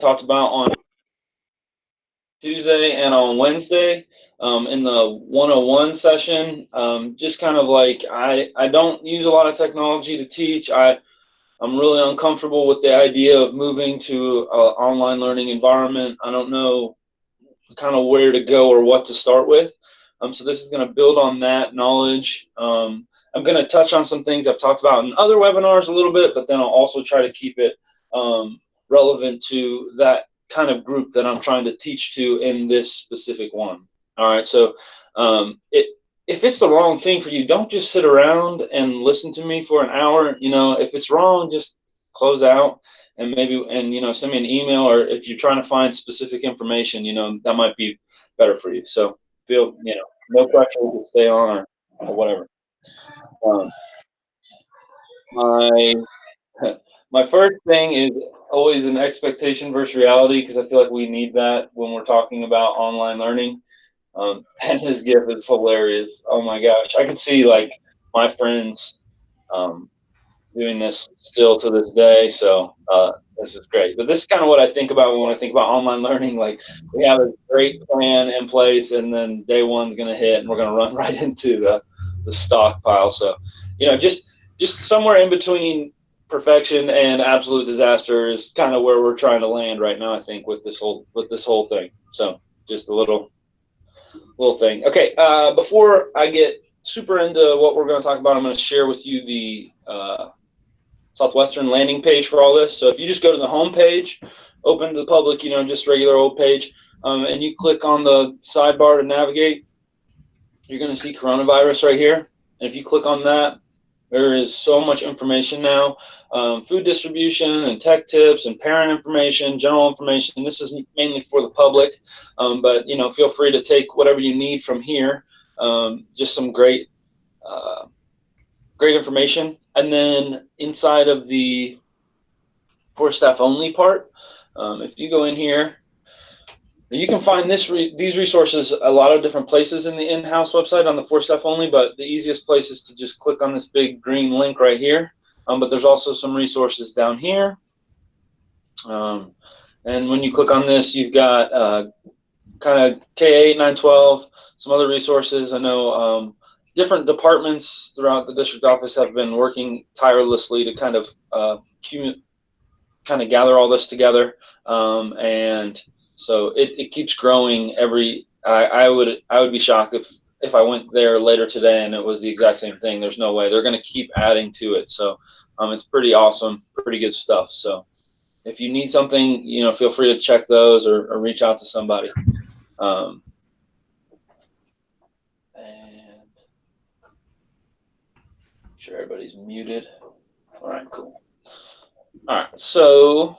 talked about on Tuesday and on Wednesday in the 101 session. Just kind of like I don't use a lot of technology to teach. I'm really uncomfortable with the idea of moving to an online learning environment. I don't know kind of where to go or what to start with. So this is going to build on that knowledge. I'm going to touch on some things I've talked about in other webinars a little bit, but then I'll also try to keep it relevant to that kind of group that I'm trying to teach to in this specific one. All right, so if it's the wrong thing for you, don't just sit around and listen to me for an hour. You know, if it's wrong, just close out and send me an email, or if you're trying to find specific information, that might be better for you. So feel, no pressure to stay on or whatever. My first thing is always an expectation versus reality, because I feel like we need that when we're talking about online learning. And his gift is hilarious. Oh my gosh, I could see like my friends doing this still to this day. So this is great. But this is kind of what I think about when I think about online learning. Like, we have a great plan in place, and then day one's going to hit, and we're going to run right into the stockpile. So, just somewhere in between perfection and absolute disaster is kind of where we're trying to land right now, I think, with this whole thing. So just a little thing. Okay, before I get super into what we're going to talk about, I'm going to share with you the Southwestern landing page for all this. So if you just go to the home page, open to the public, just regular old page, and you click on the sidebar to navigate, you're going to see coronavirus right here. And if you click on that, there is so much information now, food distribution and tech tips and parent information, general information. This is mainly for the public, but feel free to take whatever you need from here. Just some great information. And then inside of the for staff only part, if you go in here, you can find these resources a lot of different places in the in-house website on the for staff only, but the easiest place is to just click on this big green link right here. But there's also some resources down here. And when you click on this, you've got kind of K8, 912, some other resources. I know different departments throughout the district office have been working tirelessly to kind of gather all this together. And so it keeps growing I would be shocked if I went there later today and it was the exact same thing. There's no way. They're going to keep adding to it. So it's pretty awesome, pretty good stuff. So if you need something, feel free to check those or reach out to somebody. And make sure everybody's muted. All right, cool. All right, so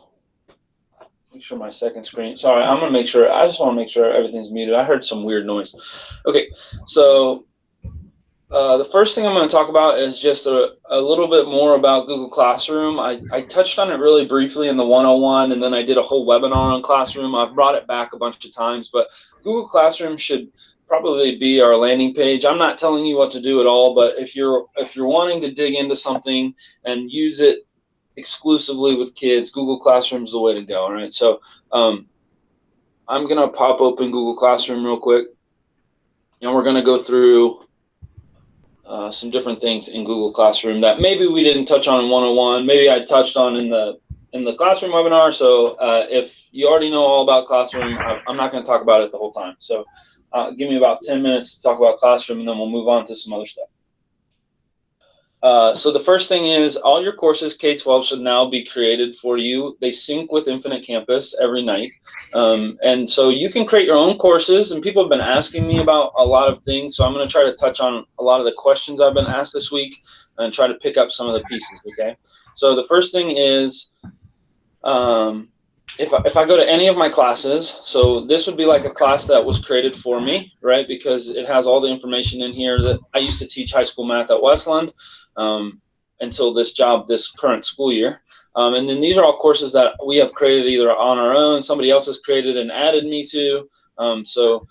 make sure my second screen. Sorry, I'm gonna make sure. I just want to make sure everything's muted. I heard some weird noise. Okay, so the first thing I'm going to talk about is just a little bit more about Google Classroom. I touched on it really briefly in the 101, and then I did a whole webinar on Classroom. I've brought it back a bunch of times, but Google Classroom should probably be our landing page. I'm not telling you what to do at all, but if you're wanting to dig into something and use it exclusively with kids, Google Classroom is the way to go. All right, so I'm gonna pop open Google Classroom real quick, and we're gonna go through some different things in Google Classroom that maybe we didn't touch on in 101. Maybe I touched on in the Classroom webinar. So if you already know all about Classroom, I'm not going to talk about it the whole time. So give me about 10 minutes to talk about Classroom, and then we'll move on to some other stuff. So the first thing is all your courses K-12 should now be created for you. They sync with Infinite Campus every night. And so you can create your own courses, and people have been asking me about a lot of things. So I'm going to try to touch on a lot of the questions I've been asked this week and try to pick up some of the pieces, okay? So the first thing is if I go to any of my classes, so this would be like a class that was created for me, right? Because it has all the information in here that I used to teach high school math at Westland until this current school year. And then these are all courses that we have created either on our own, somebody else has created and added me to. So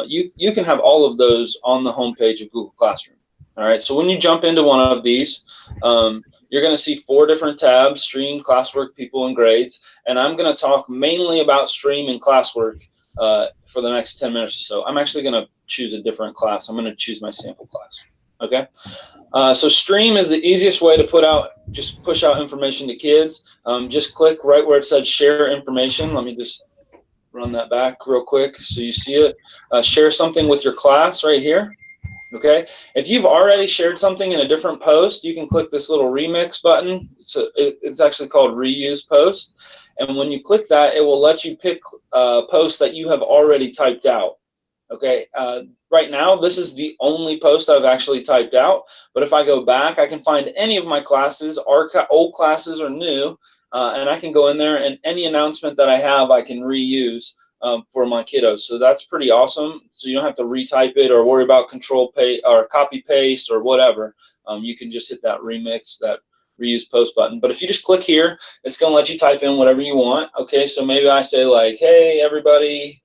you can have all of those on the homepage of Google Classroom. All right, so when you jump into one of these, you're going to see 4 different tabs: Stream, Classwork, People, and Grades. And I'm going to talk mainly about Stream and Classwork for the next 10 minutes or so. I'm actually going to choose a different class. I'm going to choose my sample class. Okay. So Stream is the easiest way to just push out information to kids. Just click right where it says Share Information. Let me just run that back real quick so you see it. Share something with your class right here. Okay, if you've already shared something in a different post, you can click this little remix button. So it's actually called reuse post. And when you click that, it will let you pick posts that you have already typed out. Okay, right now, this is the only post I've actually typed out. But if I go back, I can find any of my classes, old classes or new, and I can go in there, and any announcement that I have, I can reuse for my kiddos. So that's pretty awesome. So you don't have to retype it or worry about control paste or copy paste or whatever. You can just hit that remix, that reuse post button. But if you just click here, it's going to let you type in whatever you want. Okay, so maybe I say like, hey, everybody,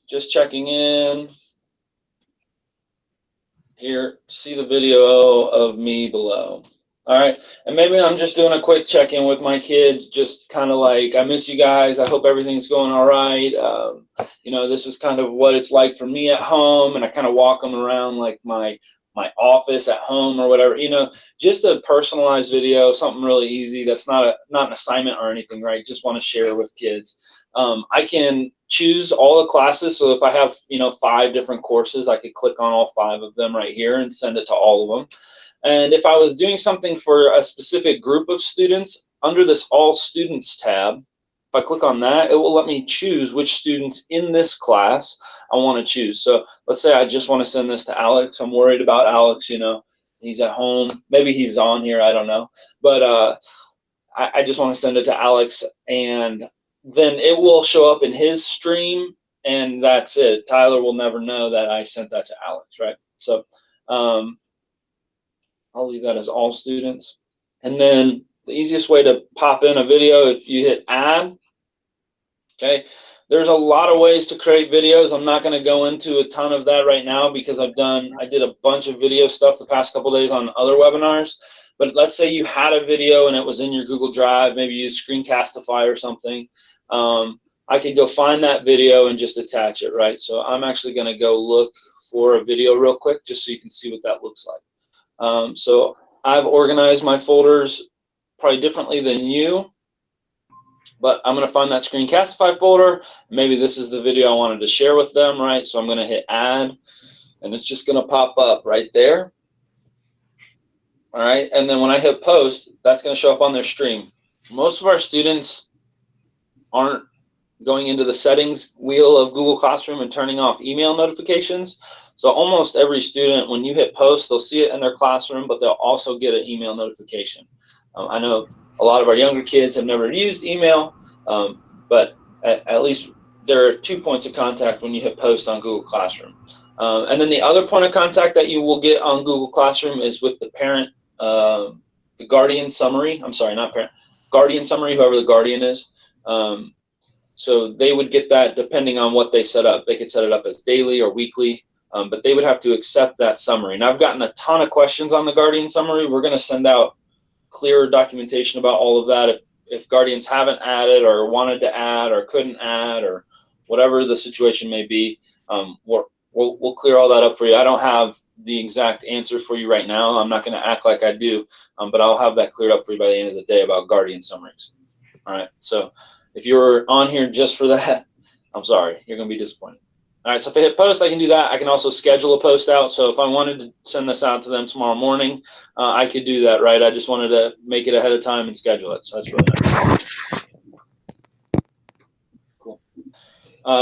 just checking in. Here, see the video of me below. All right, and maybe I'm just doing a quick check-in with my kids, just kind of like, I miss you guys. I hope everything's going all right. You know, this is kind of what it's like for me at home, and I kind of walk them around like my office at home or whatever. You know, just a personalized video, something really easy. That's not an assignment or anything, right? Just want to share with kids. I can choose all the classes. So if I have, you know, 5 different courses, I could click on all 5 of them right here and send it to all of them. And if I was doing something for a specific group of students, under this All Students tab, if I click on that, it will let me choose which students in this class I want to choose. So let's say I just want to send this to Alex. I'm worried about Alex, you know, he's at home. Maybe he's on here, I don't know. But I just want to send it to Alex, and then it will show up in his stream, and that's it. Tyler will never know that I sent that to Alex, right? So I'll leave that as all students. And then the easiest way to pop in a video, if you hit add, okay, there's a lot of ways to create videos. I'm not going to go into a ton of that right now because I did a bunch of video stuff the past couple days on other webinars. But let's say you had a video and it was in your Google Drive, maybe you use Screencastify or something. I could go find that video and just attach it, right? So I'm actually going to go look for a video real quick just so you can see what that looks like. So I've organized my folders probably differently than you, but I'm going to find that Screencastify folder. Maybe this is the video I wanted to share with them, right? So I'm going to hit add, and it's just going to pop up right there. All right, and then when I hit post, that's going to show up on their stream. Most of our students aren't going into the settings wheel of Google Classroom and turning off email notifications. So almost every student, when you hit post, they'll see it in their classroom, but they'll also get an email notification. I know a lot of our younger kids have never used email, but at least there are 2 points of contact when you hit post on Google Classroom. And then the other point of contact that you will get on Google Classroom is with the parent, the guardian summary. I'm sorry, not parent, guardian summary, whoever the guardian is. So they would get that depending on what they set up. They could set it up as daily or weekly, but they would have to accept that summary. And I've gotten a ton of questions on the guardian summary. We're going to send out clear documentation about all of that. If guardians haven't added or wanted to add or couldn't add or whatever the situation may be, we'll clear all that up for you. I don't have the exact answer for you right now. I'm not going to act like I do, but I'll have that cleared up for you by the end of the day about guardian summaries. All right, so if you're on here just for that, I'm sorry, you're going to be disappointed. All right, so if I hit post, I can do that. I can also schedule a post out. So if I wanted to send this out to them tomorrow morning, I could do that, right? I just wanted to make it ahead of time and schedule it. So that's really nice. Cool.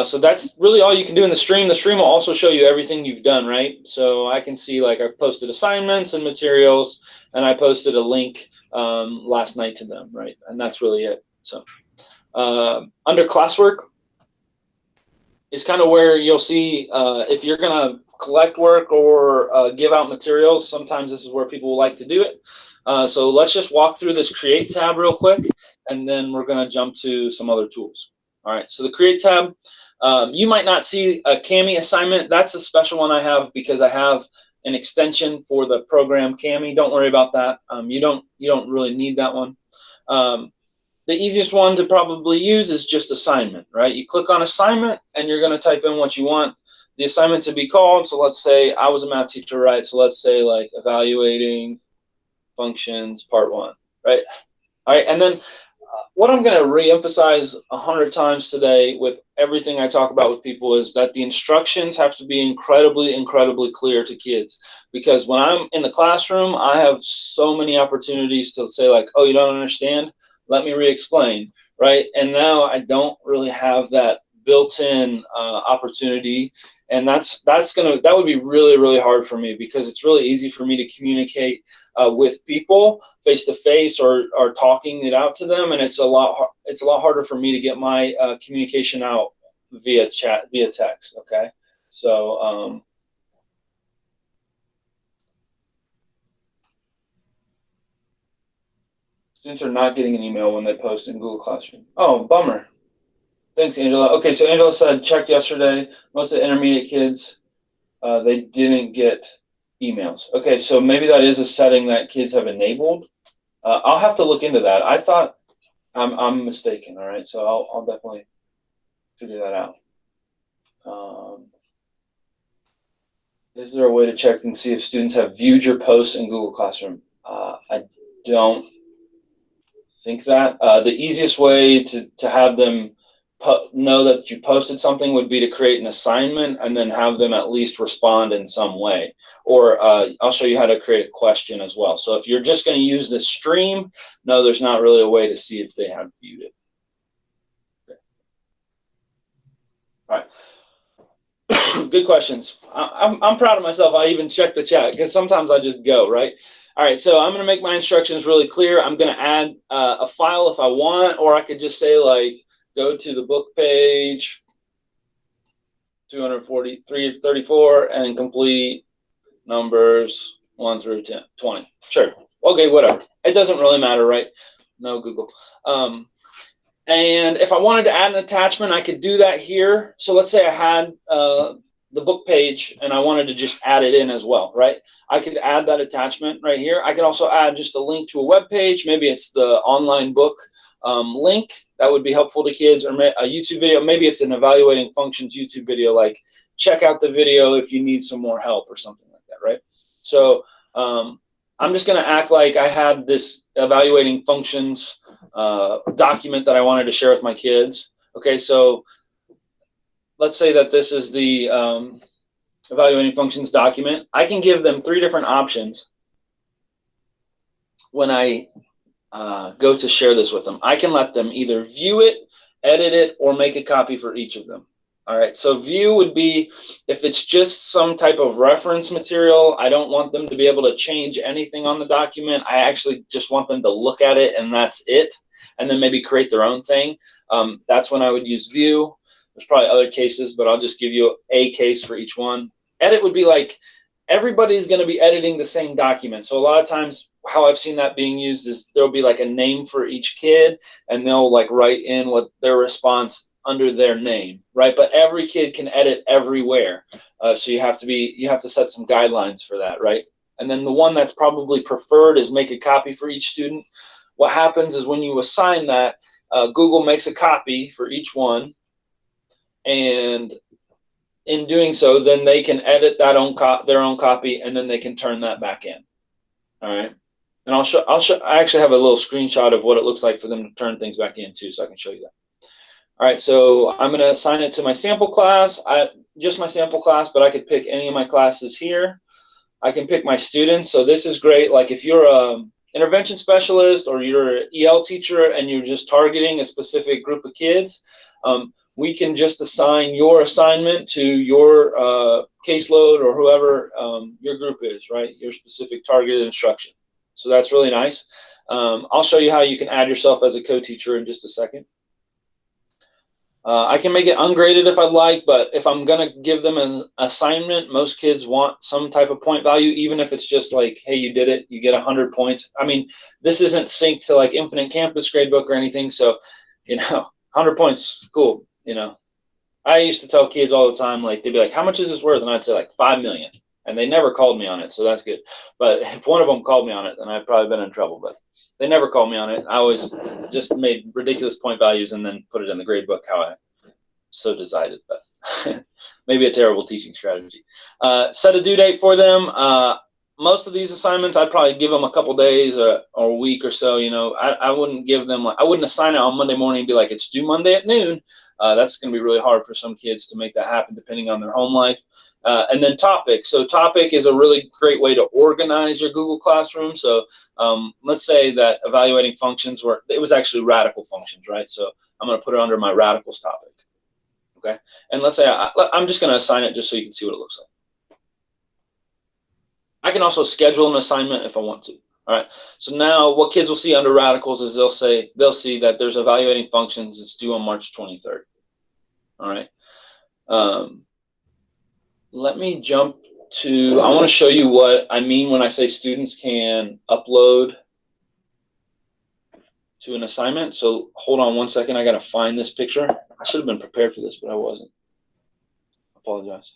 So that's really all you can do in the stream. The stream will also show you everything you've done, right? So I can see, like, I've posted assignments and materials, and I posted a link last night to them, right? And that's really it. So under Classwork is kind of where you'll see if you're going to collect work or give out materials. Sometimes this is where people like to do it. So let's just walk through this Create tab real quick, and then we're going to jump to some other tools. All right, so the Create tab, you might not see a Kami assignment. That's a special one I have because I have an extension for the program Cami. Don't worry about that. You don't really need that one. The easiest one to probably use is just assignment, right? You click on assignment and you're going to type in what you want the assignment to be called. So let's say I was a math teacher, right? So let's say like evaluating functions part 1, right? All right, and then what I'm going to re-emphasize 100 times today with everything I talk about with people is that the instructions have to be incredibly, incredibly clear to kids. Because when I'm in the classroom, I have so many opportunities to say like, oh, you don't understand? Let me re-explain, right? And now I don't really have that built-in opportunity, and that would be really, really hard for me, because it's really easy for me to communicate with people face to face or talking it out to them, and it's a lot harder for me to get my communication out via chat, via text. Okay, so students are not getting an email when they post in Google Classroom. Oh, bummer. Thanks, Angela. Okay, so Angela said, checked yesterday. Most of the intermediate kids, they didn't get emails. Okay, so maybe that is a setting that kids have enabled. I'll have to look into that. I thought I'm mistaken. All right, so I'll definitely figure that out. Is there a way to check and see if students have viewed your posts in Google Classroom? I don't think that. The easiest way to have them know that you posted something would be to create an assignment and then have them at least respond in some way. Or I'll show you how to create a question as well. So if you're just going to use the stream, no, there's not really a way to see if they have viewed it. Okay. All right. Good questions. I'm proud of myself. I even check the chat because sometimes I just go, right? All right, so I'm going to make my instructions really clear. I'm going to add a file if I want, or I could just say like, go to the book page 234 and complete numbers 1 through 20. Sure. Okay, whatever. It doesn't really matter, right? No Google. And if I wanted to add an attachment, I could do that here. So let's say I had the book page and I wanted to just add it in as well, right? I could add that attachment right here. I could also add just a link to a web page. Maybe it's the online book link that would be helpful to kids, or a YouTube video. Maybe it's an evaluating functions YouTube video, like check out the video if you need some more help or something like that, right? So I'm just going to act like I had this evaluating functions document that I wanted to share with my kids. Okay, so let's say that this is the evaluating functions document. I can give them 3 different options when I go to share this with them. I can let them either view it, edit it, or make a copy for each of them. All right, so view would be if it's just some type of reference material. I don't want them to be able to change anything on the document. I actually just want them to look at it and that's it, and then maybe create their own thing. That's when I would use view. There's probably other cases, but I'll just give you a case for each one. Edit would be like everybody's going to be editing the same document. So a lot of times how I've seen that being used is there'll be like a name for each kid, and they'll like write in what their response under their name, right? But every kid can edit everywhere. So you have to set some guidelines for that, right? And then the one that's probably preferred is make a copy for each student. What happens is when you assign that, Google makes a copy for each one, and in doing so, then they can edit their own copy, and then they can turn that back in. All right. And I actually have a little screenshot of what it looks like for them to turn things back in too, so I can show you that. All right, so I'm going to assign it to my sample class, just my sample class, but I could pick any of my classes here. I can pick my students. So this is great. Like if you're an intervention specialist or you're an EL teacher and you're just targeting a specific group of kids, we can just assign your assignment to your caseload or whoever your group is, right? Your specific targeted instruction. So that's really nice. I'll show you how you can add yourself as a co-teacher in just a second. I can make it ungraded if I'd like, but if I'm going to give them an assignment, most kids want some type of point value, even if it's just like, hey, you did it, you get 100 points. I mean, this isn't synced to like Infinite Campus Gradebook or anything, so, 100 points, cool, I used to tell kids all the time, like, they'd be like, how much is this worth? And I'd say like 5 million. And they never called me on it, so that's good. But if one of them called me on it, then I've probably been in trouble. But they never called me on it. I always just made ridiculous point values and then put it in the grade book how I so decided. But maybe a terrible teaching strategy. Set a due date for them. Most of these assignments, I'd probably give them a couple days or a week or so. You know, I wouldn't give them, I wouldn't assign it on Monday morning and be like, it's due Monday at noon. That's going to be really hard for some kids to make that happen depending on their home life. And then topic. So topic is a really great way to organize your Google Classroom. So let's say that evaluating functions it was actually radical functions, right? So I'm going to put it under my radicals topic. Okay. And let's say I'm just going to assign it just so you can see what it looks like. I can also schedule an assignment if I want to. All right. So now what kids will see under radicals is they'll see that there's evaluating functions. It's due on March 23rd. All right. Let me jump to, I want to show you what I mean when I say students can upload to an assignment. So hold on one second. I got to find this picture. I should have been prepared for this, but I wasn't. Apologize.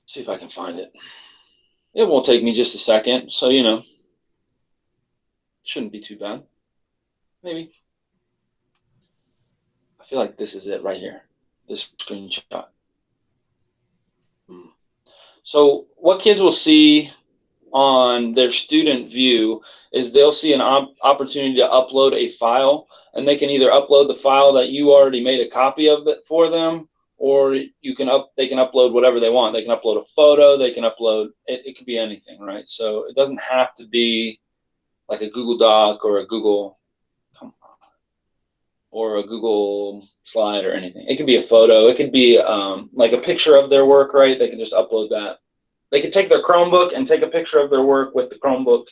See if I can find it. It won't take me just a second. So, you know, shouldn't be too bad. Maybe. I feel like this is it right here. This screenshot. So what kids will see on their student view is they'll see an opportunity to upload a file, and they can either upload the file that you already made a copy of it for them, or they can upload whatever they want. They can upload a photo, they can upload, it could be anything, right? So it doesn't have to be like a Google Doc or a Google slide or anything. It could be a photo. It could be like a picture of their work, right? They can just upload that. They could take their Chromebook and take a picture of their work with the Chromebook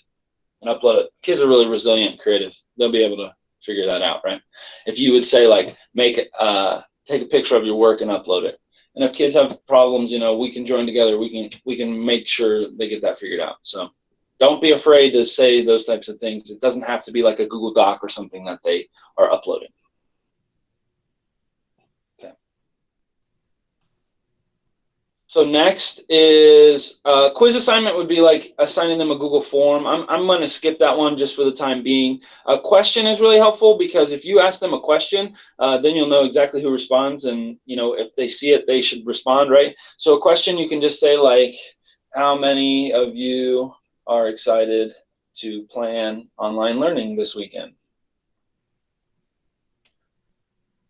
and upload it. Kids are really resilient and creative. They'll be able to figure that out, right? If you would say like, take a picture of your work and upload it. And if kids have problems, you know, we can join together. We can make sure they get that figured out. So don't be afraid to say those types of things. It doesn't have to be like a Google Doc or something that they are uploading. So next is quiz assignment would be like assigning them a Google form. I'm going to skip that one just for the time being. A question is really helpful because if you ask them a question, then you'll know exactly who responds, and you know if they see it, they should respond, right? So a question you can just say like, how many of you are excited to plan online learning this weekend?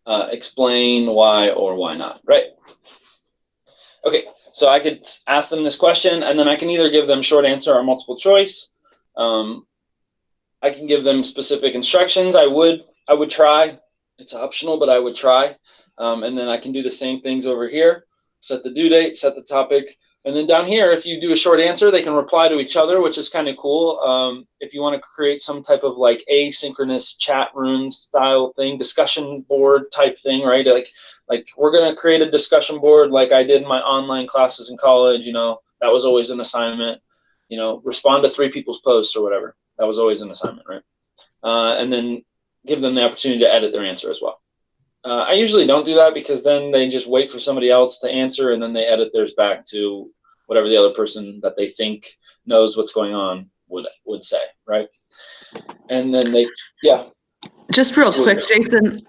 Explain why or why not, right? Okay, so I could ask them this question, and then I can either give them short answer or multiple choice. I can give them specific instructions. I would try. It's optional, but I would try. And then I can do the same things over here. Set the due date, set the topic. And then down here, if you do a short answer, they can reply to each other, which is kind of cool. If you want to create some type of like asynchronous chat room style thing, discussion board type thing, right? Like we're going to create a discussion board like I did in my online classes in college. You know, that was always an assignment. You know, respond to 3 people's posts or whatever. That was always an assignment, right? And then give them the opportunity to edit their answer as well. I usually don't do that because then they just wait for somebody else to answer and then they edit theirs back to whatever the other person that they think knows what's going on would say, right? And then Just real quick, Jason,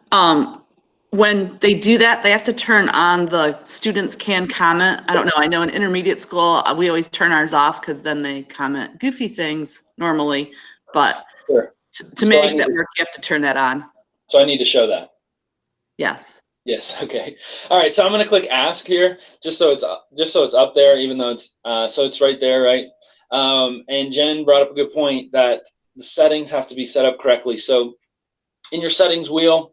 when they do that, they have to turn on the students can comment. I don't know. I know in intermediate school, we always turn ours off because then they comment goofy things normally. But sure. to make that work, you have to turn that on. So I need to show that. Yes. Yes. Okay. All right. So I'm going to click ask here, just so it's up there, even though it's so it's right there, right? And Jen brought up a good point that the settings have to be set up correctly. So in your settings wheel,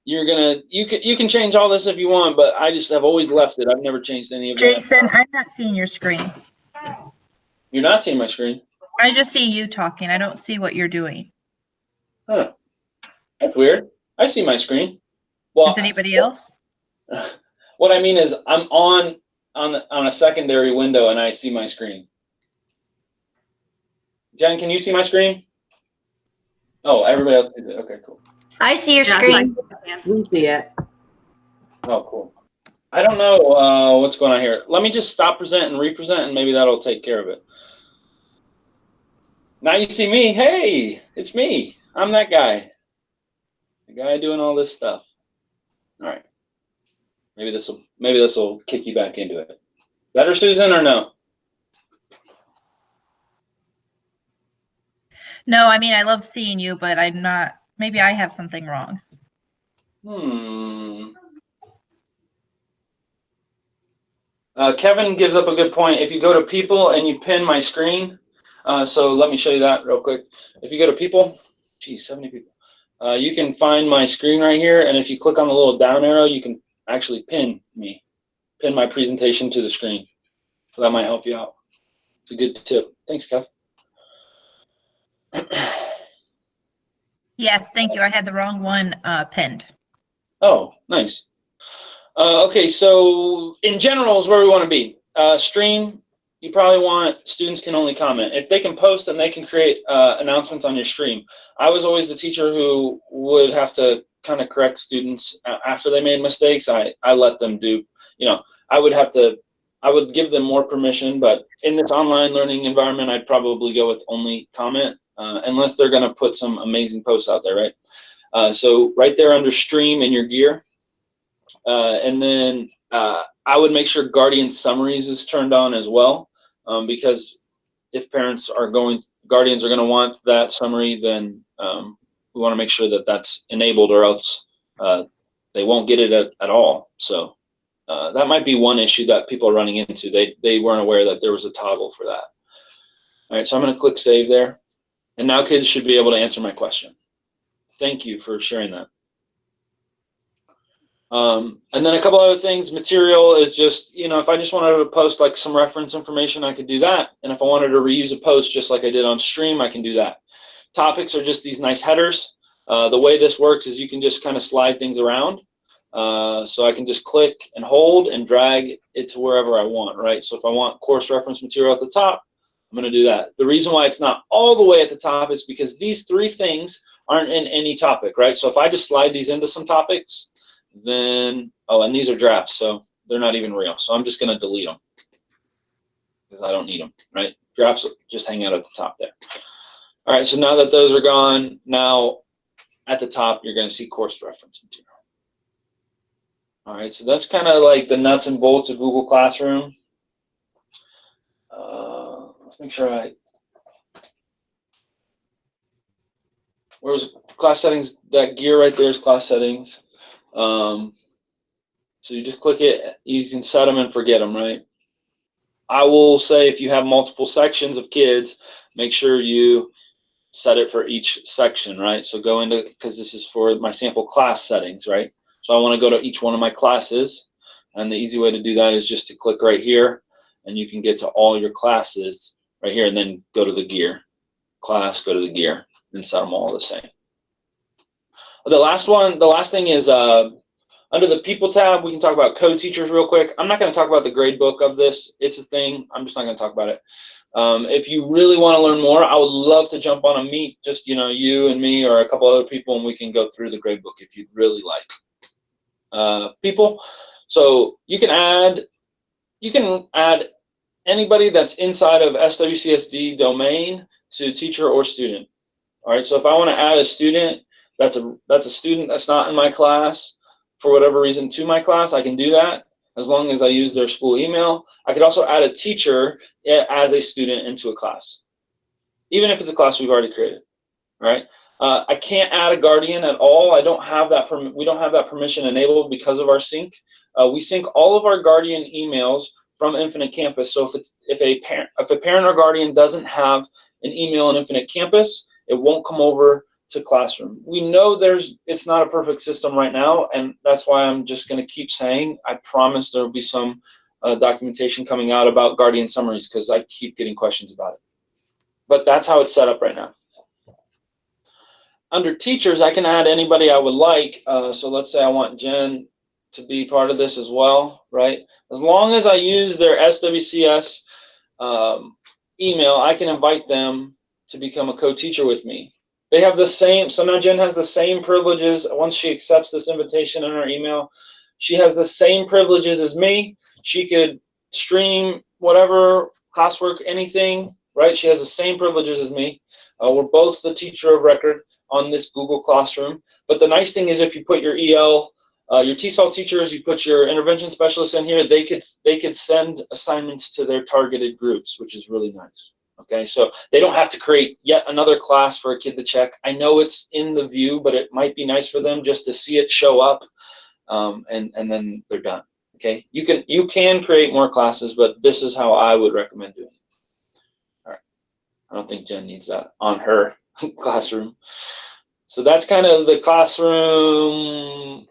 you can change all this if you want, but I just have always left it. I've never changed any of it. Jason, I'm not seeing your screen. You're not seeing my screen? I just see you talking. I don't see what you're doing. Huh. That's weird. I see my screen. Well, does anybody else? What I mean is I'm on a secondary window and I see my screen. Jen, can you see my screen? Oh, everybody else sees it. Okay, cool. I see your screen. We see it. Oh, cool. I don't know what's going on here. Let me just stop present and represent, and maybe that'll take care of it. Now you see me. Hey, it's me. I'm that guy. The guy doing all this stuff. All right. Maybe this will kick you back into it. Better, Susan, or no? No, I mean, I love seeing you, but I'm not, maybe I have something wrong. Kevin gives up a good point. If you go to people and you pin my screen, so let me show you that real quick. If you go to people, geez, 70 people. You can find my screen right here, and if you click on the little down arrow, you can actually pin my presentation to the screen. So that might help you out. It's a good tip. Thanks, Kev. Yes, thank you. I had the wrong one pinned. Oh, nice. Okay, so in general is where we want to be. Stream, you probably want students can only comment. If they can post and they can create announcements on your stream. I was always the teacher who would have to kind of correct students after they made mistakes. I let them do, I would give them more permission, but in this online learning environment, I'd probably go with only comment, unless they're going to put some amazing posts out there, right? So right there under stream in your gear, and then I would make sure guardian summaries is turned on as well, because if guardians are going to want that summary, then we want to make sure that that's enabled, or else they won't get it at all. So that might be one issue that people are running into. They weren't aware that there was a toggle for that. All right, so I'm going to click save there. And now kids should be able to answer my question. Thank you for sharing that. And then a couple other things. Material is just, if I just wanted to post like some reference information, I could do that. And if I wanted to reuse a post just like I did on stream, I can do that. Topics are just these nice headers. The way this works is you can just kind of slide things around. So I can just click and hold and drag it to wherever I want, right? So if I want course reference material at the top, I'm going to do that. The reason why it's not all the way at the top is because these three things aren't in any topic, right? So if I just slide these into some topics, then, and these are drafts, so they're not even real. So I'm just going to delete them because I don't need them, right? Drafts just hang out at the top there. All right, so now that those are gone, now at the top, you're going to see course reference material. All right, so that's kind of like the nuts and bolts of Google Classroom. Let's make sure where's class settings? That gear right there is class settings. So you just click it, you can set them and forget them, right? I will say if you have multiple sections of kids, make sure you set it for each section, right? So go into, because this is for my sample class settings, right? So I want to go to each one of my classes, and the easy way to do that is just to click right here, and you can get to all your classes right here, and then go to the gear. Class, go to the gear, and set them all the same. The last thing is under the people tab, we can talk about co-teachers real quick. I'm not going to talk about the grade book of this. It's a thing. I'm just not going to talk about it. If you really want to learn more, I would love to jump on a meet, just, you and me or a couple other people, and we can go through the grade book if you'd really like. People. So you can add anybody that's inside of SWCSD domain to teacher or student. All right. So if I want to add a student, that's a student that's not in my class for whatever reason to my class, I can do that as long as I use their school email. I could also add a teacher as a student into a class, even if it's a class we've already created, right? I can't add a guardian at all. I don't have that. We don't have that permission enabled because of our sync. We sync all of our guardian emails from Infinite Campus. So if a parent or guardian doesn't have an email in Infinite Campus, it won't come over to Classroom. We know it's not a perfect system right now, and that's why I'm just going to keep saying, I promise there will be some documentation coming out about guardian summaries, because I keep getting questions about it. But that's how it's set up right now. Under teachers, I can add anybody I would like. So let's say I want Jen to be part of this as well, right? As long as I use their SWCS email, I can invite them to become a co-teacher with me. They have the same, so now Jen has the same privileges once she accepts this invitation in her email. She has the same privileges as me. She could stream whatever, classwork, anything, right? She has the same privileges as me. We're both the teacher of record on this Google Classroom. But the nice thing is if you put your EL, your TESOL teachers, you put your intervention specialists in here, they could send assignments to their targeted groups, which is really nice. Okay, so they don't have to create yet another class for a kid to check. I know it's in the view, but it might be nice for them just to see it show up, and then they're done. Okay, you can create more classes, but this is how I would recommend doing it. All right, I don't think Jen needs that on her classroom. So that's kind of the classroom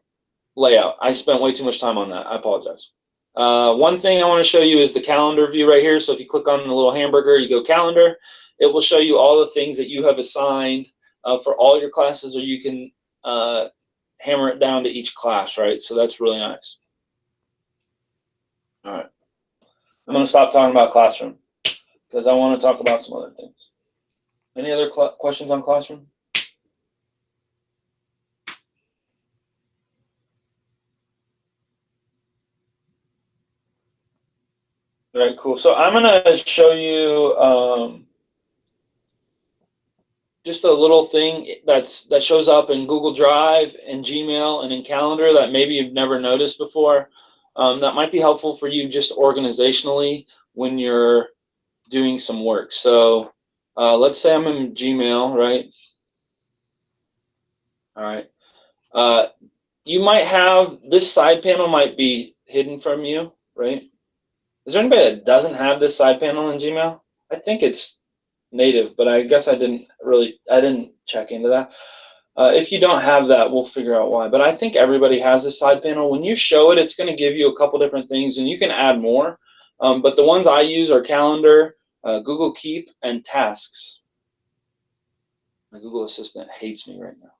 layout. I spent way too much time on that. I apologize. One thing I want to show you is the calendar view right here. So if you click on the little hamburger, you go calendar, it will show you all the things that you have assigned for all your classes, or you can hammer it down to each class, right? So that's really nice. All right. I'm going to stop talking about classroom because I want to talk about some other things. Any other questions on classroom? All right, cool. So I'm going to show you just a little thing that shows up in Google Drive and Gmail and in Calendar that maybe you've never noticed before. That might be helpful for you just organizationally when you're doing some work. So let's say I'm in Gmail, right? All right. You might have this side panel might be hidden from you, right? Is there anybody that doesn't have this side panel in Gmail? I think it's native, but I guess I didn't check into that. If you don't have that, we'll figure out why. But I think everybody has this side panel. When you show it, it's going to give you a couple different things, and you can add more. But the ones I use are Calendar, Google Keep, and Tasks. My Google Assistant hates me right now.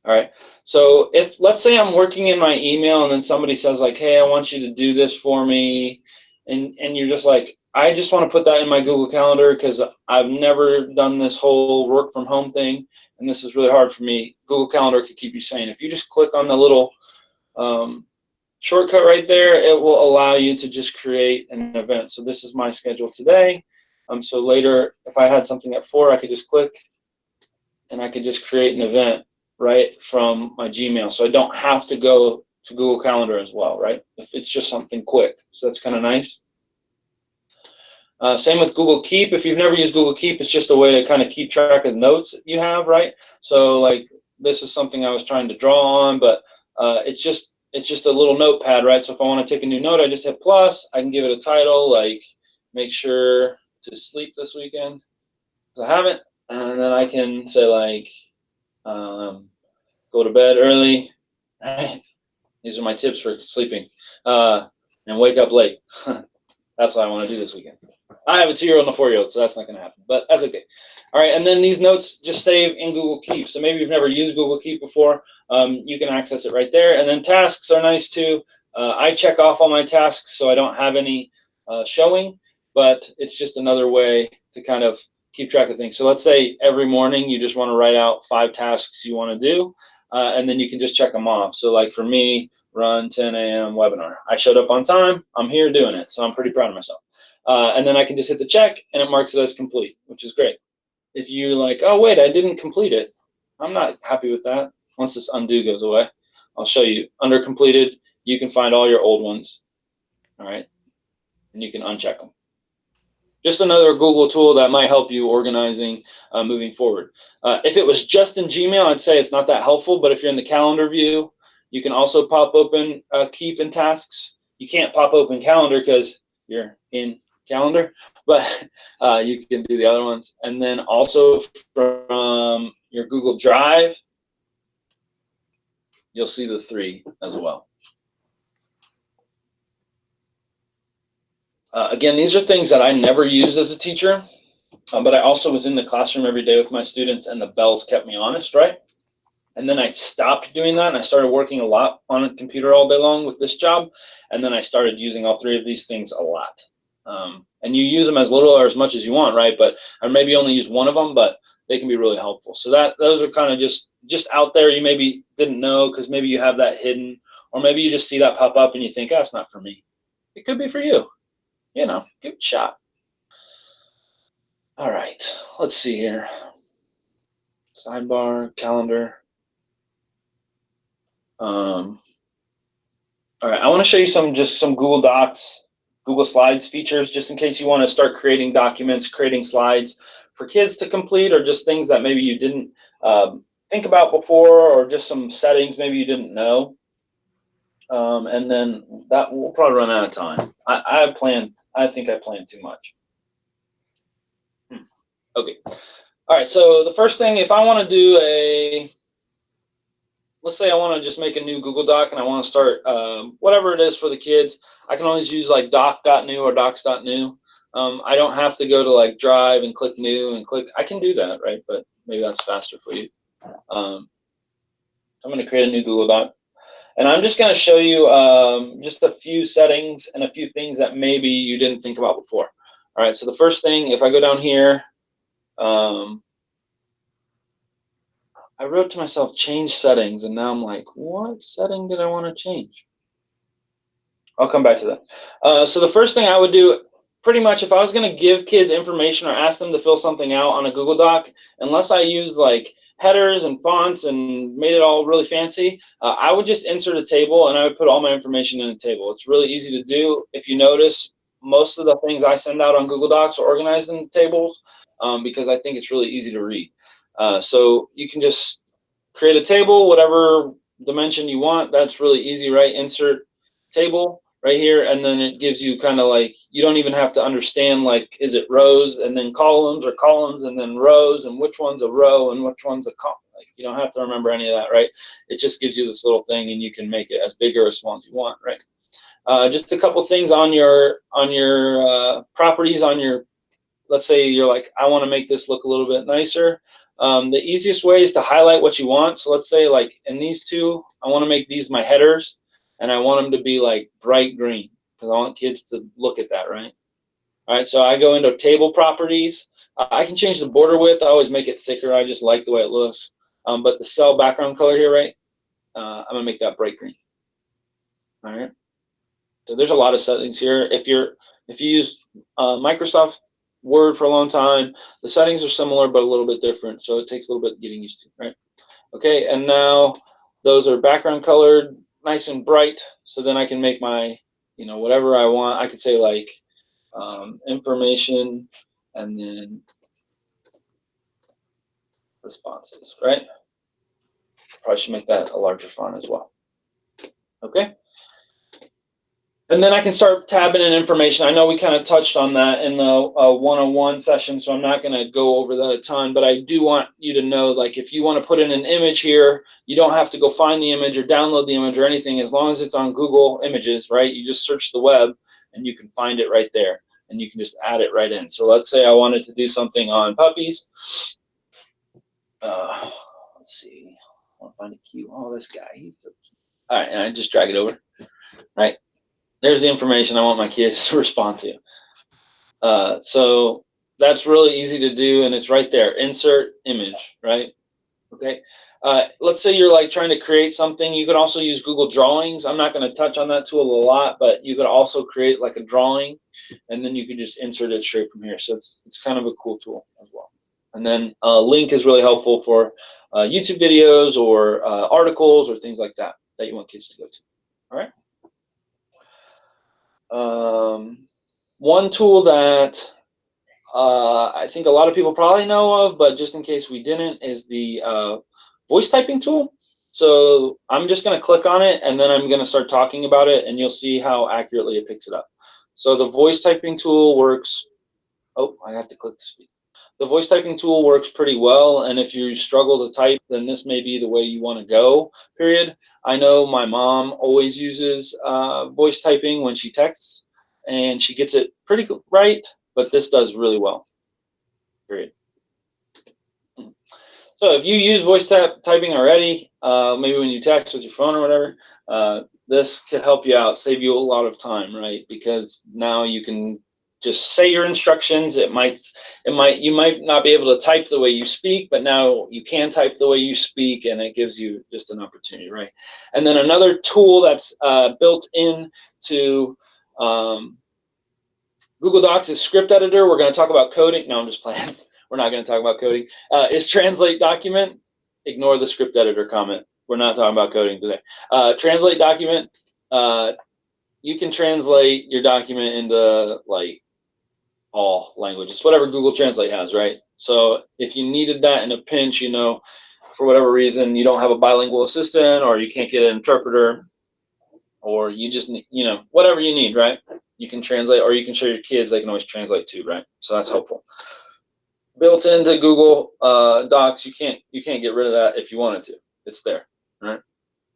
All right. So if, let's say I'm working in my email and then somebody says like, hey, I want you to do this for me. And you're just like, I just want to put that in my Google Calendar because I've never done this whole work from home thing. And this is really hard for me. Google Calendar could keep you sane. If you just click on the little shortcut right there, it will allow you to just create an event. So this is my schedule today. So later, if I had something at 4, I could just click and I could just create an event right from my Gmail. So I don't have to go to Google Calendar as well, right? If it's just something quick. So that's kind of nice. Same with Google Keep. If you've never used Google Keep, it's just a way to kind of keep track of notes that you have, right? So like this is something I was trying to draw on, but it's just a little notepad, right? So if I want to take a new note, I just hit plus. I can give it a title like make sure to sleep this weekend. So I haven't, and then I can say like go to bed early, right? These are my tips for sleeping, and wake up late. That's what I want to do this weekend. I have a 2-year-old and a 4-year-old, so that's not going to happen, but that's okay. All right, and then these notes just save in Google Keep. So maybe you've never used Google Keep before. You can access it right there. And then tasks are nice too. I check off all my tasks so I don't have any showing, but it's just another way to kind of keep track of things. So let's say every morning you just want to write out 5 tasks you want to do, and then you can just check them off. So like for me, run 10 a.m. webinar. I showed up on time. I'm here doing it, so I'm pretty proud of myself. And then I can just hit the check, and it marks it as complete, which is great. If you're like, oh, wait, I didn't complete it, I'm not happy with that. Once this undo goes away, I'll show you. Under completed, you can find all your old ones, all right? And you can uncheck them. Just another Google tool that might help you organizing moving forward. If it was just in Gmail, I'd say it's not that helpful, but if you're in the calendar view, you can also pop open Keep and Tasks. You can't pop open Calendar because you're in Calendar, but you can do the other ones. And then also from your Google Drive, you'll see the 3 as well. Again, these are things that I never used as a teacher, but I also was in the classroom every day with my students, and the bells kept me honest, right? And then I stopped doing that, and I started working a lot on a computer all day long with this job, and then I started using all 3 of these things a lot. And you use them as little or as much as you want, right? But or maybe only use one of them, but they can be really helpful. So those are kind of just out there. You maybe didn't know because maybe you have that hidden, Or maybe you just see that pop up and you think, oh, it's not for me. It could be for you. You know, give it a shot. All right, let's see here. Sidebar, calendar. All right, I want to show you some Google Docs, Google Slides features, just in case you want to start creating documents, creating slides for kids to complete, or just things that maybe you didn't think about before, or just some settings maybe you didn't know. And then that will probably run out of time. I think I planned too much. Okay. All right, so the first thing, if I want to do let's say I want to just make a new Google Doc and I want to start whatever it is for the kids, I can always use like doc.new or docs.new. I don't have to go to like Drive and click new and click. I can do that, right? But maybe that's faster for you. I'm going to create a new Google Doc. And I'm just going to show you just a few settings and a few things that maybe you didn't think about before. All right, so the first thing, if I go down here, I wrote to myself, change settings, and now I'm like, what setting did I want to change? I'll come back to that. So the first thing I would do, pretty much if I was going to give kids information or ask them to fill something out on a Google Doc, unless I use like headers and fonts and made it all really fancy, I would just insert a table and I would put all my information in a table. It's really easy to do. If you notice, most of the things I send out on Google Docs are organized in tables because I think it's really easy to read. So you can just create a table, whatever dimension you want. That's really easy, right? Insert table right here, and then it gives you kind of like, you don't even have to understand like, is it rows and then columns, or columns and then rows, and which one's a row and which one's a column. Like, you don't have to remember any of that, right? It just gives you this little thing, and you can make it as big or as small as you want, right? Just a couple things on your properties on your, let's say you're like, I want to make this look a little bit nicer. The easiest way is to highlight what you want. So let's say like in these two, I want to make these my headers, and I want them to be like bright green because I want kids to look at that, right? All right, so I go into table properties. I can change the border width. I always make it thicker. I just like the way it looks. But the cell background color here, right? I'm gonna make that bright green. All right. So there's a lot of settings here. If you use Microsoft Word for a long time, the settings are similar but a little bit different. So it takes a little bit getting used to, right? Okay, and now those are background colored, nice and bright. So then I can make my, whatever I want. I could say like information and then responses, right? Probably should make that a larger font as well. Okay. And then I can start tabbing in information. I know we kind of touched on that in the one-on-one session, so I'm not going to go over that a ton, but I do want you to know, like, if you want to put in an image here, you don't have to go find the image or download the image or anything. As long as it's on Google Images, right? You just search the web and you can find it right there, and you can just add it right in. So let's say I wanted to do something on puppies. Let's see. I want to find a cute. Oh, this guy, he's so cute. All right, and I just drag it over, right? There's the information I want my kids to respond to. So that's really easy to do, and it's right there. Insert image, right? Okay. Let's say you're like trying to create something. You could also use Google Drawings. I'm not going to touch on that tool a lot, but you could also create like a drawing, and then you could just insert it straight from here. So it's kind of a cool tool as well. And then link is really helpful for YouTube videos or articles or things like that you want kids to go to. All right. One tool that I think a lot of people probably know of, but just in case we didn't, is the voice typing tool. So I'm just going to click on it, and then I'm going to start talking about it, and you'll see how accurately it picks it up. So the voice typing tool works. Oh, I have to click to speak. The voice typing tool works pretty well, and if you struggle to type, then this may be the way you want to go, period. I know my mom always uses voice typing when she texts, and she gets it pretty right, but this does really well, period. So if you use voice typing already, maybe when you text with your phone or whatever, this could help you out, save you a lot of time, right? Because now you can just say your instructions. You might not be able to type the way you speak, but now you can type the way you speak, and it gives you just an opportunity, right? And then another tool that's built into Google Docs is script editor. We're going to talk about coding. No, I'm just playing. We're not going to talk about coding. Is translate document. Ignore the script editor comment. We're not talking about coding today. Translate document. You can translate your document into like all languages, whatever Google Translate has, right? So if you needed that in a pinch, you know, for whatever reason, you don't have a bilingual assistant, or you can't get an interpreter, or you just need, you know, whatever you need, right? You can translate, or you can show your kids, they can always translate too, right? So that's helpful. Built into Google Docs, you can't get rid of that if you wanted to. It's there, right?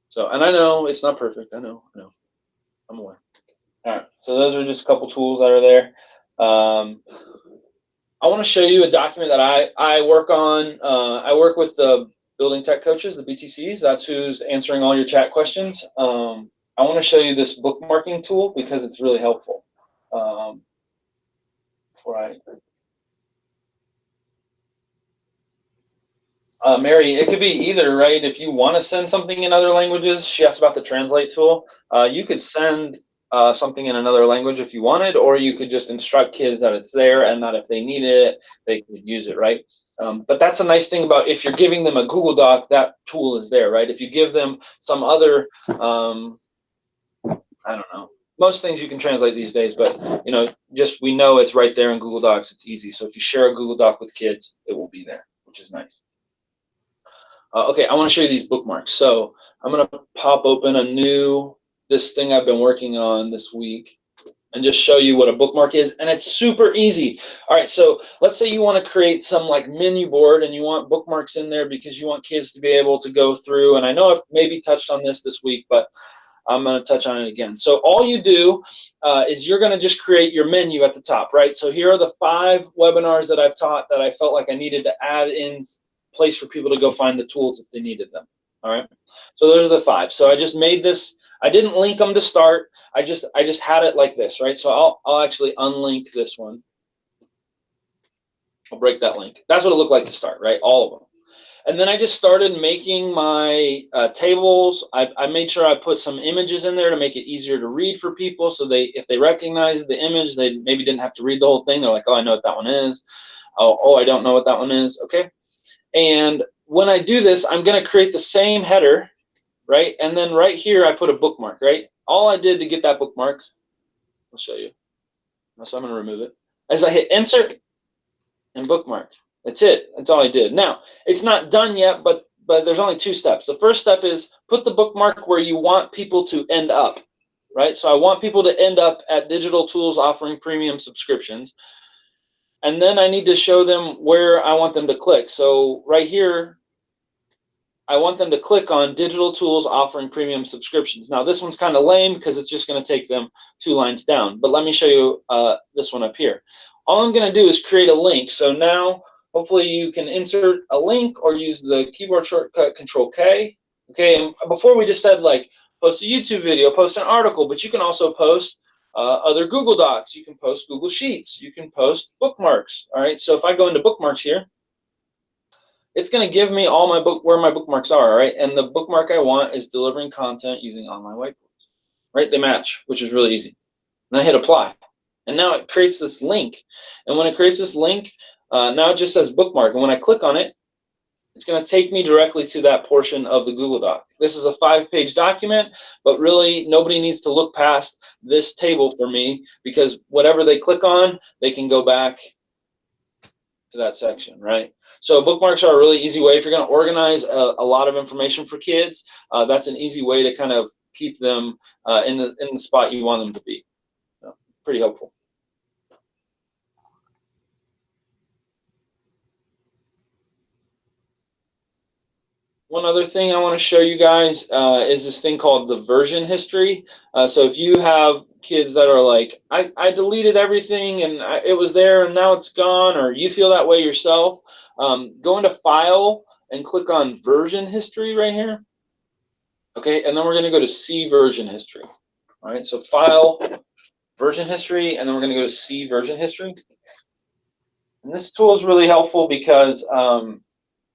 So, and I know it's not perfect. I know, I'm aware. All right, so those are just a couple tools that are there. I want to show you a document that I work on. I work with the building tech coaches, the BTCs. That's who's answering all your chat questions. I want to show you this bookmarking tool because it's really helpful. Mary, it could be either, right? If you want to send something in other languages, she asked about the translate tool. You could send something in another language if you wanted, or you could just instruct kids that it's there and that if they need it, they could use it, right? But that's a nice thing about if you're giving them a Google Doc, that tool is there, right? If you give them some other, I don't know, most things you can translate these days, but you know, just we know it's right there in Google Docs. It's easy. So if you share a Google Doc with kids, it will be there, which is nice. Okay, I want to show you these bookmarks. So I'm going to pop open this thing I've been working on this week and just show you what a bookmark is. And it's super easy. All right, so let's say you want to create some like menu board and you want bookmarks in there because you want kids to be able to go through. And I know I've maybe touched on this week, but I'm going to touch on it again. So all you do is you're going to just create your menu at the top, right? So here are the 5 webinars that I've taught that I felt like I needed to add in place for people to go find the tools if they needed them. All right, so those are the 5. So I just made this. I didn't link them to start. I just had it like this, right? So I'll actually unlink this one. I'll break that link. That's what it looked like to start, right? All of them. And then I just started making my tables. I made sure I put some images in there to make it easier to read for people. So if they recognize the image, they maybe didn't have to read the whole thing. They're like, oh, I know what that one is. Oh, I don't know what that one is. Okay. And when I do this, I'm going to create the same header, right? And then right here, I put a bookmark, right? All I did to get that bookmark, I'll show you. So I'm going to remove it. As I hit insert and bookmark. That's it. That's all I did. Now, it's not done yet, but there's only 2 steps. The first step is put the bookmark where you want people to end up, right? So I want people to end up at digital tools offering premium subscriptions. And then I need to show them where I want them to click. So right here, I want them to click on digital tools offering premium subscriptions. Now this one's kind of lame because it's just going to take them 2 lines down. But let me show you this one up here. All I'm going to do is create a link. So now hopefully you can insert a link or use the keyboard shortcut Control-K. Okay, and before we just said like post a YouTube video, post an article, but you can also post other Google Docs. You can post Google Sheets. You can post bookmarks. All right. So if I go into bookmarks here, it's going to give me all my where my bookmarks are. Right. And the bookmark I want is delivering content using online whiteboards. Right. They match, which is really easy. And I hit apply. And now it creates this link. And when it creates this link, now it just says bookmark. And when I click on it, it's going to take me directly to that portion of the Google Doc. This is a 5-page document, but really nobody needs to look past this table for me because whatever they click on, they can go back to that section, right? So bookmarks are a really easy way. If you're going to organize a lot of information for kids, that's an easy way to kind of keep them in the spot you want them to be. So, pretty helpful. One other thing I want to show you guys is this thing called the version history. So if you have kids that are like, I deleted everything and it was there and now it's gone, or you feel that way yourself, go into File and click on Version History right here. Okay, and then we're going to go to See Version History. All right, so File, version history, and then we're going to go to see version history. And this tool is really helpful because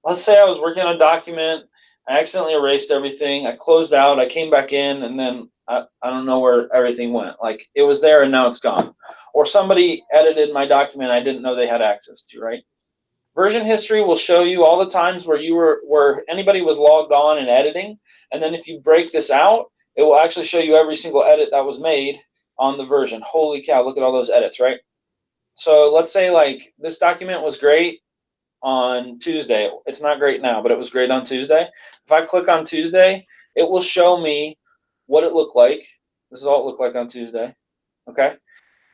let's say I was working on a document, I accidentally erased everything, I closed out, I came back in, and then I don't know where everything went. Like it was there and now it's gone. Or somebody edited my document I didn't know they had access to, right? Version history will show you all the times where anybody was logged on and editing, and then if you break this out, it will actually show you every single edit that was made on the version. Holy cow, look at all those edits, right? So let's say like this document was great on Tuesday. It's not great now, but it was great on Tuesday. If I click on Tuesday, it will show me what it looked like. This is all it looked like on Tuesday, okay?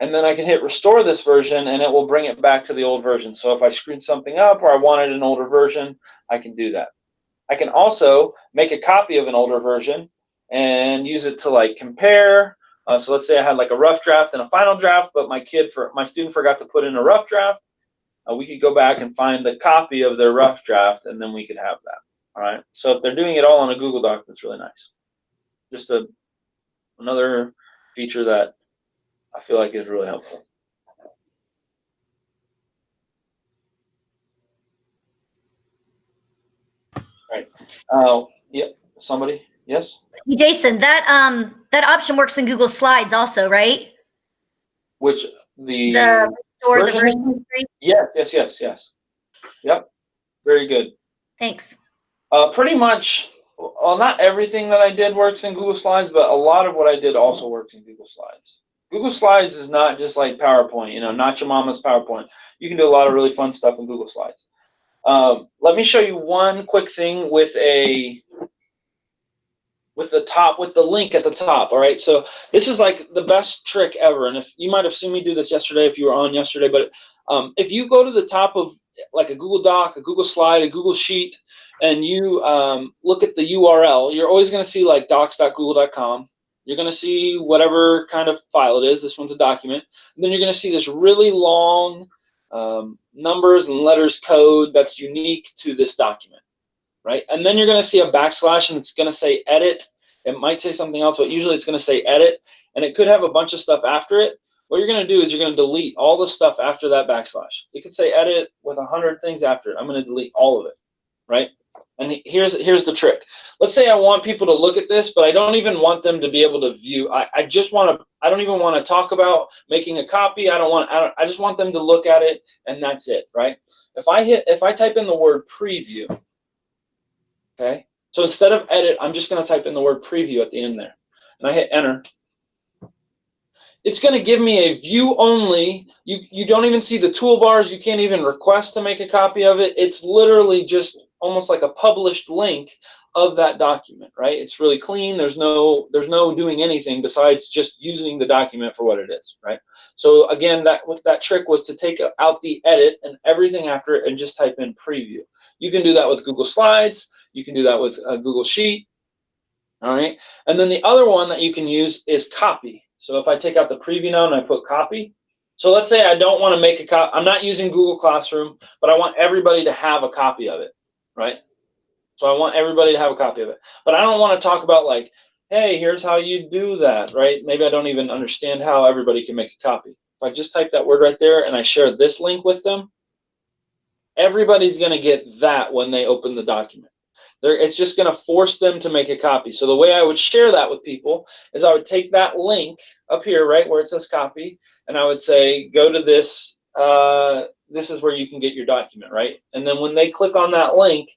And then I can hit restore this version and it will bring it back to the old version. So if I screwed something up or I wanted an older version, I can do that. I can also make a copy of an older version and use it to like compare. So let's say I had like a rough draft and a final draft, but my student forgot to put in a rough draft. We could go back and find the copy of their rough draft, and then we could have that. All right. So if they're doing it all on a Google Doc, that's really nice. Just another feature that I feel like is really helpful. All right. Yeah. Somebody? Yes. Jason, that option works in Google Slides also, right? Which The restore the version history? Yes. Yep. Very good. Thanks. Pretty much, well, not everything that I did works in Google Slides, but a lot of what I did also works in Google Slides. Google Slides is not just like PowerPoint, not your mama's PowerPoint. You can do a lot of really fun stuff in Google Slides. Let me show you one quick thing with the link at the top. All right, so this is like the best trick ever, and if you might have seen me do this yesterday if you were on yesterday, but if you go to the top of like a Google Doc, a Google Slide, a Google Sheet, and you look at the URL, you're always going to see like docs.google.com. You're going to see whatever kind of file it is. This one's a document. And then you're going to see this really long numbers and letters code that's unique to this document, right? And then you're going to see a backslash, and it's going to say edit. It might say something else, but usually it's going to say edit, and it could have a bunch of stuff after it. What you're going to do is you're going to delete all the stuff after that backslash. It could say edit with 100 things after it. I'm going to delete all of it, right? And here's the trick. Let's say I want people to look at this, but I don't even want them to be able to view. I don't even want to talk about making a copy. I just want them to look at it, and that's it, right? If I type in the word preview, okay? So instead of edit, I'm just going to type in the word preview at the end there, and I hit enter. It's going to give me a view only. You don't even see the toolbars. You can't even request to make a copy of it. It's literally just almost like a published link of that document, right? It's really clean. There's no doing anything besides just using the document for what it is, right? So again, that trick was to take out the edit and everything after it and just type in preview. You can do that with Google Slides. You can do that with a Google Sheet, all right? And then the other one that you can use is copy. So if I take out the preview now and I put copy, so let's say I don't want to make a copy. I'm not using Google Classroom, but I want everybody to have a copy of it, right? So I want everybody to have a copy of it. But I don't want to talk about like, hey, here's how you do that, right? Maybe I don't even understand how everybody can make a copy. If I just type that word right there and I share this link with them, everybody's going to get that when they open the document. It's just going to force them to make a copy. So the way I would share that with people is I would take that link up here, right, where it says copy, and I would say, go to this. This is where you can get your document, right? And then when they click on that link,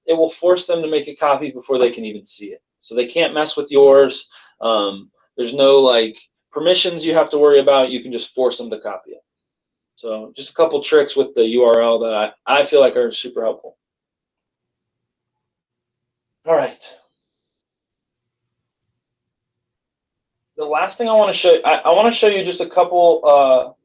it will force them to make a copy before they can even see it. So they can't mess with yours. There's no like permissions you have to worry about. You can just force them to copy it. So just a couple tricks with the URL that I feel like are super helpful. All right. The last thing I want to show you, I want to show you just a couple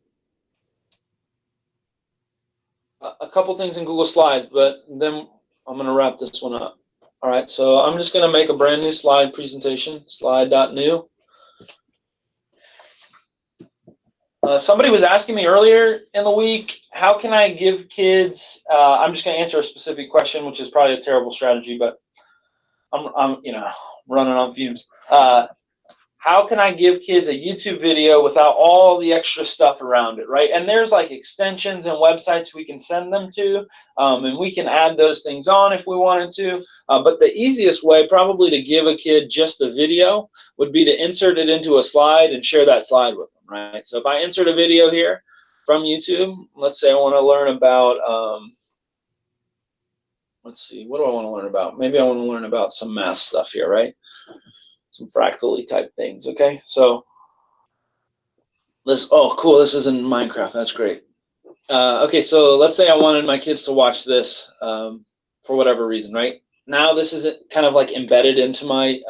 things in Google Slides, but then I'm going to wrap this one up. All right, so I'm just going to make a brand new slide presentation, slide.new. Somebody was asking me earlier in the week, how can I give kids, I'm just going to answer a specific question, which is probably a terrible strategy, but I'm running on fumes. How how can I give kids a YouTube video without all the extra stuff around it, right? And there's like extensions and websites we can send them to, and we can add those things on if we wanted to. But the easiest way probably to give a kid just a video would be to insert it into a slide and share that slide with them, right? So if I insert a video here from YouTube, let's say I want to learn about, let's see, what do I want to learn about? Maybe I want to learn about some math stuff here, right? Some fractally type things, okay? So this, oh, cool, this is in Minecraft, that's great. Okay, so let's say I wanted my kids to watch this for whatever reason, right? Now this is kind of like embedded into my,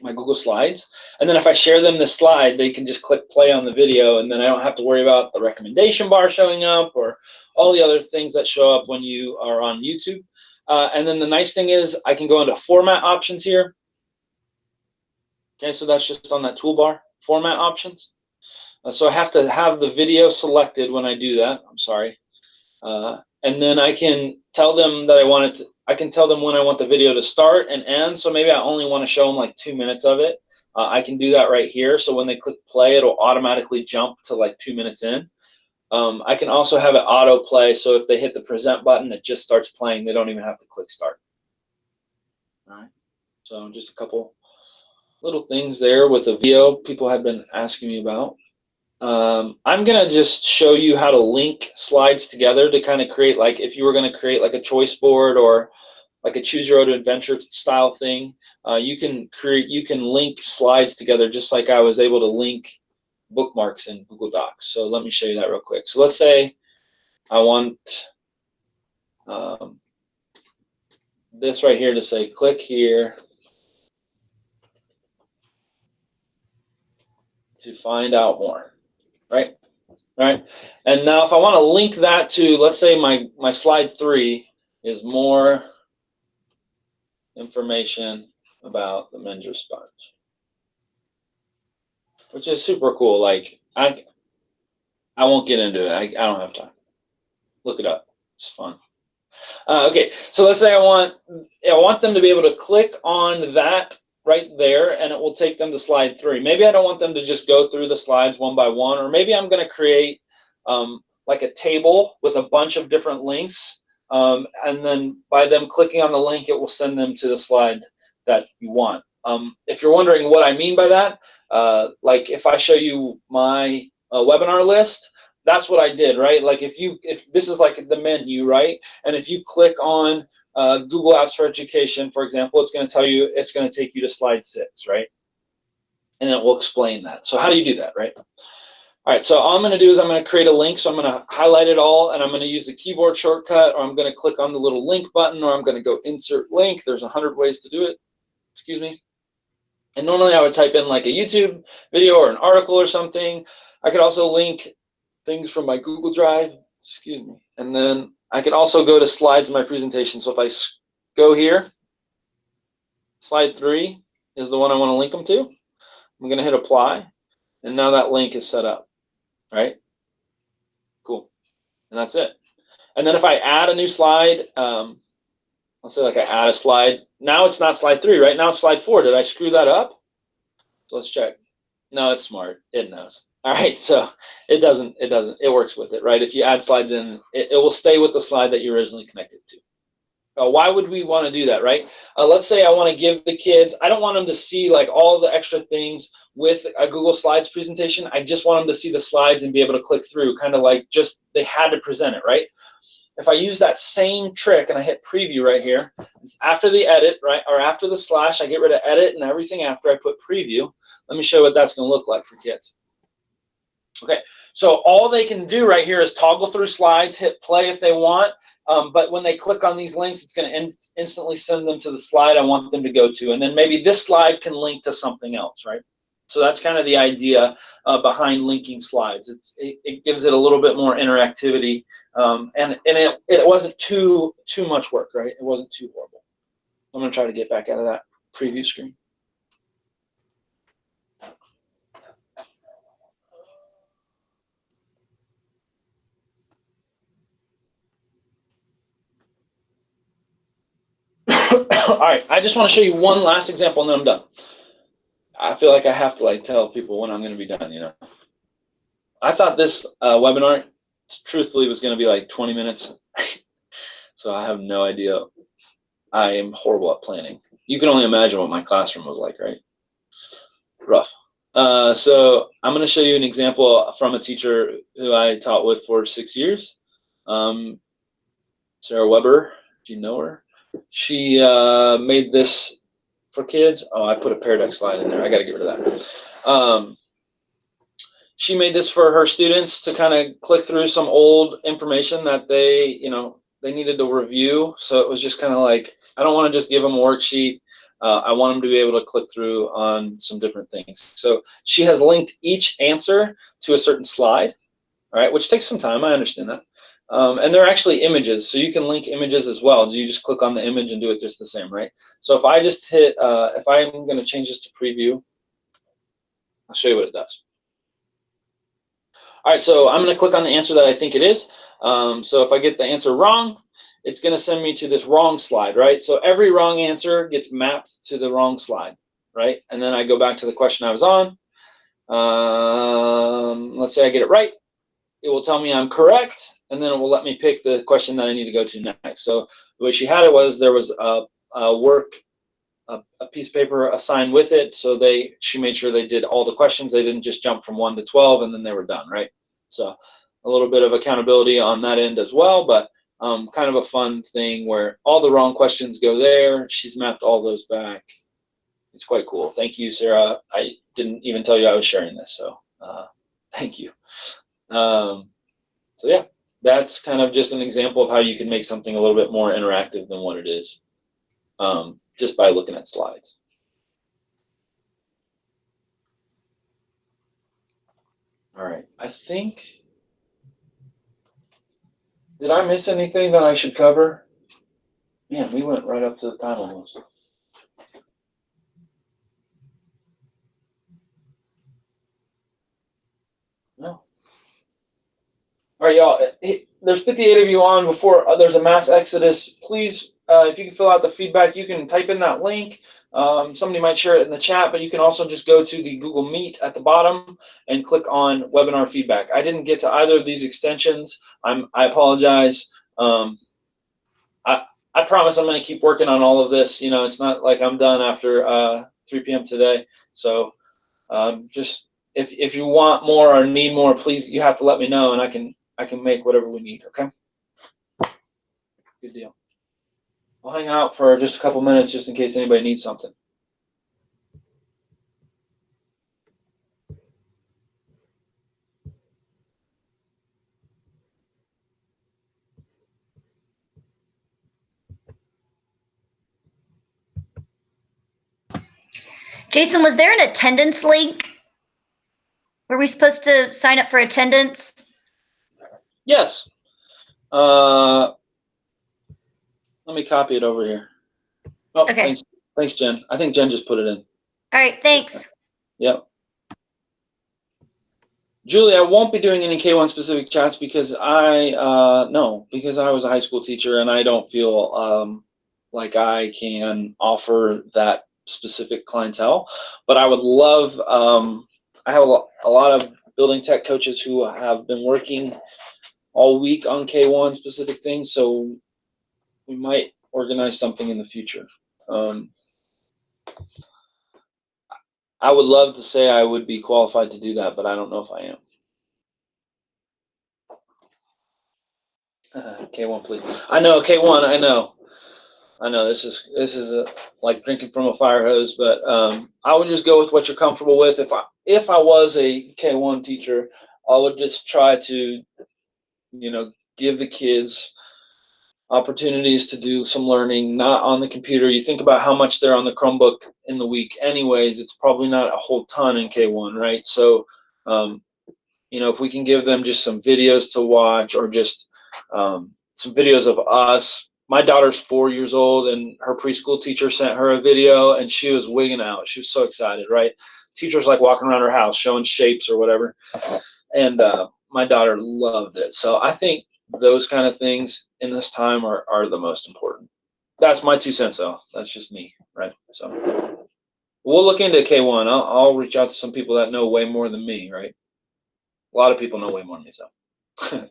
my Google Slides. And then if I share them this slide, they can just click play on the video, and then I don't have to worry about the recommendation bar showing up or all the other things that show up when you are on YouTube. And then the nice thing is I can go into format options here. Okay, so that's just on that toolbar, format options. So I have to have the video selected when I do that. I'm sorry. And then I can tell them that I can tell them when I want the video to start and end. So maybe I only want to show them like 2 minutes of it. I can do that right here. So when they click play, it'll automatically jump to like 2 minutes in. I can also have it auto play. So if they hit the present button, it just starts playing. They don't even have to click start. All right. So just a couple little things there with a video people have been asking me about. I'm going to just show you how to link slides together to kind of create, like if you were going to create like a choice board or like a choose your own adventure style thing, you can link slides together just like I was able to link bookmarks in Google Docs. So let me show you that real quick. So let's say I want this right here to say click here to find out more, right? All right. And now if I want to link that to, let's say my slide 3 is more information about the Menger sponge, which is super cool. Like I won't get into it. I don't have time. Look it up. It's fun. Okay, so let's say I want them to be able to click on that right there, and it will take them to slide 3. Maybe I don't want them to just go through the slides one by one, or maybe I'm going to create like a table with a bunch of different links, and then by them clicking on the link, it will send them to the slide that you want. If you're wondering what I mean by that, like if I show you my webinar list, that's what I did, right? Like if this is like the menu, right? And if you click on Google Apps for Education, for example, it's going to tell you, it's going to take you to slide 6, right? And it will explain that. So how do you do that, right? All right, so all I'm going to do is I'm going to create a link. So I'm going to highlight it all, and I'm going to use the keyboard shortcut, or I'm going to click on the little link button, or I'm going to go insert link. There's 100 ways to do it. Excuse me. And normally I would type in like a YouTube video or an article or something. I could also link things from my Google Drive, excuse me. And then I can also go to slides in my presentation. So if I go here, slide 3 is the one I want to link them to. I'm going to hit apply, and now that link is set up, right? Cool. And that's it. And then if I add a new slide, let's say like I add a slide. Now it's not slide 3, right? Now it's slide 4. Did I screw that up? So let's check. No, it's smart. It knows. All right, so it works with it, right? If you add slides in, it will stay with the slide that you originally connected to. Why would we want to do that, right? Let's say I want to give the kids, I don't want them to see like all the extra things with a Google Slides presentation. I just want them to see the slides and be able to click through, kind of like just they had to present it, right? If I use that same trick and I hit preview right here, it's after the edit, right? Or after the slash, I get rid of edit and everything after I put preview. Let me show you what that's going to look like for kids. Okay, so all they can do right here is toggle through slides, hit play if they want, but when they click on these links, it's going to instantly send them to the slide I want them to go to, and then maybe this slide can link to something else, right? So that's kind of the idea behind linking slides. It gives it a little bit more interactivity, and it wasn't too much work, right? It wasn't too horrible. I'm going to try to get back out of that preview screen. All right, I just want to show you one last example and then I'm done. I feel like I have to like tell people when I'm going to be done, you know. I thought this webinar, truthfully, was going to be like 20 minutes. So I have no idea. I am horrible at planning. You can only imagine what my classroom was like, right? Rough. So I'm going to show you an example from a teacher who I taught with for 6 years. Sarah Weber, do you know her? She made this for kids. Oh, I put a Pear Deck slide in there. I got to get rid of that. She made this for her students to kind of click through some old information that they, you know, they needed to review. So it was just kind of like, I don't want to just give them a worksheet. I want them to be able to click through on some different things. So she has linked each answer to a certain slide, all right, which takes some time. I understand that. And they're actually images, so you can link images as well. You just click on the image and do it just the same, right? So if I just hit, if I'm going to change this to preview, I'll show you what it does. All right, so I'm going to click on the answer that I think it is. So if I get the answer wrong, it's going to send me to this wrong slide, right? So every wrong answer gets mapped to the wrong slide, right? And then I go back to the question I was on. Let's say I get it right. It will tell me I'm correct, and then it will let me pick the question that I need to go to next. So the way she had it was there was a piece of paper assigned with it. So she made sure they did all the questions. They didn't just jump from 1 to 12 and then they were done, right? So a little bit of accountability on that end as well, but kind of a fun thing where all the wrong questions go there. She's mapped all those back. It's quite cool. Thank you, Sarah. I didn't even tell you I was sharing this, so thank you. So yeah, that's kind of just an example of how you can make something a little bit more interactive than what it is, just by looking at slides. All right, I think, did I miss anything that I should cover? Man, we went right up to the time almost. No. All right, y'all, there's 58 of you on before there's a mass exodus. Please, if you can fill out the feedback, you can type in that link. Somebody might share it in the chat, but you can also just go to the Google Meet at the bottom and click on webinar feedback. I didn't get to either of these extensions. I apologize. I promise I'm going to keep working on all of this. You know, it's not like I'm done after 3 p.m. today. So just if you want more or need more, please, you have to let me know, and I can make whatever we need. Okay. Good deal. I'll hang out for just a couple minutes just in case anybody needs something. Jason, was there an attendance link? Were we supposed to sign up for attendance? Yes. Let me copy it over here. Oh, Okay. Thanks, Jen. I think Jen just put it in. All right, thanks. Yep. Julie, I won't be doing any K1 specific chats because I was a high school teacher and I don't feel like I can offer that specific clientele. But I would love, I have a lot of building tech coaches who have been working all week on K1 specific things, so we might organize something in the future. I would love to say I would be qualified to do that, but I don't know if I am. K1, please. I know K1. I know. This is like drinking from a fire hose, but I would just go with what you're comfortable with. If I was a K1 teacher, I would just try to, give the kids opportunities to do some learning, not on the computer. You think about how much they're on the Chromebook in the week anyways, it's probably not a whole ton in K1, right? So, if we can give them just some videos to watch or just some videos of us. My daughter's 4 years old and her preschool teacher sent her a video and she was wigging out. She was so excited, right? Teacher's like walking around her house showing shapes or whatever. And my daughter loved it. So I think those kind of things in this time are the most important. That's my 2 cents though. That's just me, right? So We'll look into K1. I'll reach out to some people that know way more than me, right? A lot of people know way more than me, so.